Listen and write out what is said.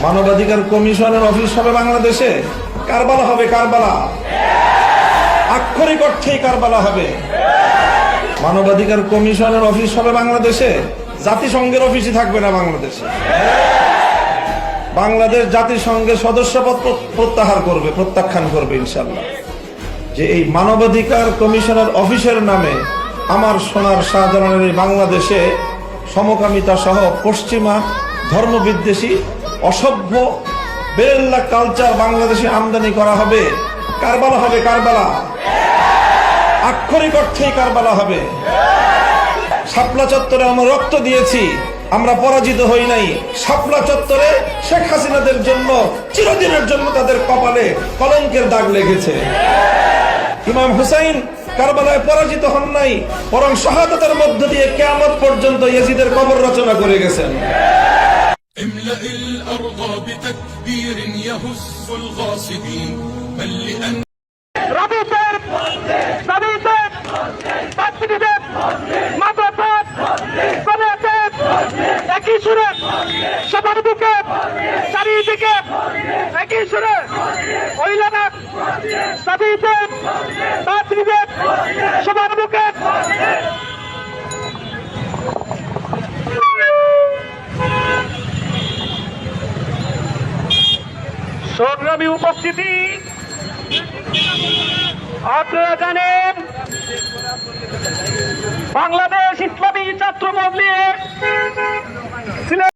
মানবাধিকার কমিশনের অফিস হবে বাংলাদেশে, কারবালা হবে, কারবালা, আক্ষরিক অর্থেই কারবালা হবে। মানবাধিকার কমিশনের অফিস হবে বাংলাদেশে, জাতিসংঘের অফিসই থাকবে না বাংলাদেশে। বাংলাদেশ জাতিসংঘের সদস্যপদ প্রত্যাহার করবে, প্রত্যাখ্যান করবে ইনশাআল্লাহ। যে এই মানবাধিকার কমিশনের অফিসের নামে আমার সোনার শাহজালালের এই বাংলাদেশে সমকামিতা সহ পশ্চিমা ধর্মবিদ্বেষী অসভ্য বেরেল্লা কালচার বাংলাদেশে আমদানি করা হবে, কারবালা হবে, কারবালা, আক্ষরিক অর্থেই কারবালা হবে। শাপলা চত্বরে আমরা রক্ত দিয়েছি, আমরা পরাজিত হই নাই। শাপলা চত্বরে শেখ হাসিনাদের জন্য চিরদিনের জন্য তাদের কপালে কলঙ্কের দাগ লেগেছে। ইমাম হুসাইন কারবালায় পরাজিত হন নাই, বরং শাহাদাতের মধ্য দিয়ে কিয়ামত পর্যন্ত ইয়াজিদের কবর রচনা করে গেছেন। একই সুরে সবার বুকে চারিদিকে একই সুরে ওইলানা সাবিতে তাতরিবে সবার বুকে সংগ্রামী উপস্থিতি, আপনারা জানেন বাংলাদেশ ইসলামী ছাত্র মজলিস